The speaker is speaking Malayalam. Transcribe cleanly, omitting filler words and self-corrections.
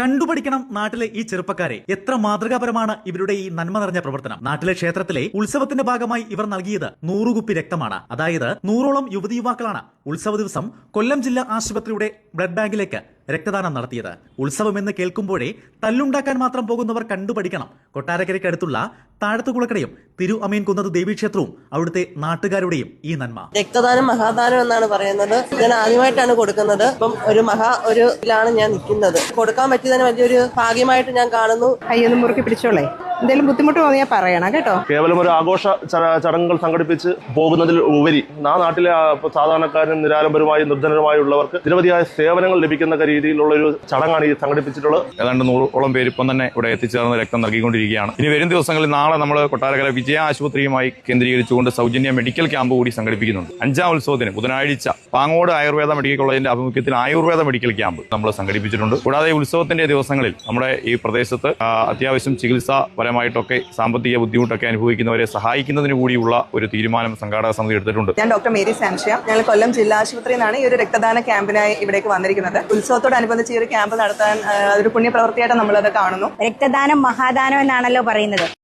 കണ്ടുപഠിക്കണം നാട്ടിലെ ഈ ചെറുപ്പക്കാരെ. എത്ര മാതൃകാപരമാണ് ഇവരുടെ ഈ നന്മ നിറഞ്ഞ പ്രവർത്തനം. നാട്ടിലെ ക്ഷേത്രത്തിലെ ഉത്സവത്തിന്റെ ഭാഗമായി ഇവർ നൽകിയത് 100 കുപ്പി രക്തമാണ്. അതായത് 100ഓളം യുവതി യുവാക്കളാണ് ഉത്സവ ദിവസം കൊല്ലം ജില്ലാ ആശുപത്രിയുടെ ബ്ലഡ് ബാങ്കിലേക്ക് രക്തദാനം നടത്തിയത്. ഉത്സവം എന്ന് കേൾക്കുമ്പോഴേ തല്ലുണ്ടാക്കാൻ മാത്രം പോകുന്നവർ കണ്ടുപഠിക്കണം. കൊട്ടാരക്കരയ്ക്കടുത്തുള്ള താഴത്തുകുളക്കടയും തിരു അമീൻ കുന്നത് ദേവീക്ഷേത്രവും അവിടുത്തെ നാട്ടുകാരുടെയും ഈ നന്മ. രക്തദാനം മഹാദാനം എന്നാണ് പറയുന്നത്. ഞാൻ ആദ്യമായിട്ടാണ് കൊടുക്കുന്നത്. ഇപ്പം ഒരു ഇതിലാണ് ഞാൻ നിൽക്കുന്നത്. കൊടുക്കാൻ പറ്റിയതിന് വലിയൊരു ഭാഗ്യമായിട്ട് ഞാൻ കാണുന്നു. കയ്യൊന്നും മുറുക്കി പിടിച്ചോളേ. എന്തെങ്കിലും ബുദ്ധിമുട്ട് തോന്നിയാൽ പറയണം കേട്ടോ. കേവലം ഒരു ആഘോഷ ചടങ്ങുകൾ സംഘടിപ്പിച്ച് പോകുന്നതിൽ ഉപരി ആ നാട്ടിലെ സാധാരണക്കാരും നിരാലംബരുമായി നിർധനരുമായുള്ളവർക്ക് നിരവധിയായ സേവനങ്ങൾ ലഭിക്കുന്ന രീതിയിലുള്ള ഒരു ചടങ്ങാണ് ഈ സംഘടിപ്പിച്ചിട്ടുള്ളത്. ഏതാണ്ട് 100ഓളം പേര് ഇപ്പം തന്നെ ഇവിടെ എത്തിച്ചേർന്ന് രക്തം നൽകിക്കൊണ്ടിരിക്കുകയാണ്. ഇനി വരും ദിവസങ്ങളിൽ നാളെ നമ്മൾ കൊട്ടാരക്കര വിജയ ആശുപത്രിയുമായി കേന്ദ്രീകരിച്ചുകൊണ്ട് സൗജന്യ മെഡിക്കൽ ക്യാമ്പ് കൂടി സംഘടിപ്പിക്കുന്നുണ്ട്. 5ാം ഉത്സവത്തിന് ബുധനാഴ്ച പാങ്ങോട് ആയുർവേദ മെഡിക്കൽ കോളേജിന്റെ ആഭിമുഖ്യത്തിൽ ആയുർവേദ മെഡിക്കൽ ക്യാമ്പ് നമ്മൾ സംഘടിപ്പിച്ചിട്ടുണ്ട്. കൂടാതെ ഉത്സവത്തിന്റെ ദിവസങ്ങളിൽ നമ്മുടെ ഈ പ്രദേശത്ത് അത്യാവശ്യം ചികിത്സാപരമായിട്ടൊക്കെ സാമ്പത്തിക ബുദ്ധിമുട്ടൊക്കെ അനുഭവിക്കുന്നവരെ സഹായിക്കുന്നതിന് കൂടിയുള്ള ഒരു തീരുമാനം സംഘാടക സമിതി എടുത്തിട്ടുണ്ട്. ഞാൻ ഡോക്ടർ മേരി സാംഷ്യ. ഞങ്ങൾ കൊല്ലം ജില്ലാ ആശുപത്രിയിൽ നിന്നാണ് ഈ ഒരു രക്തദാന ക്യാമ്പിനായി ഇവിടേക്ക് വന്നിരിക്കുന്നത്. ഉത്സവത്തോടനുബന്ധിച്ച് ഈ ഒരു ക്യാമ്പ് നടത്താൻ ഒരു പുണ്യപ്രവൃത്തിയായിട്ട് നമ്മളത് കാണുന്നു. രക്തദാനം മഹാദാനം എന്നാണല്ലോ പറയുന്നത്.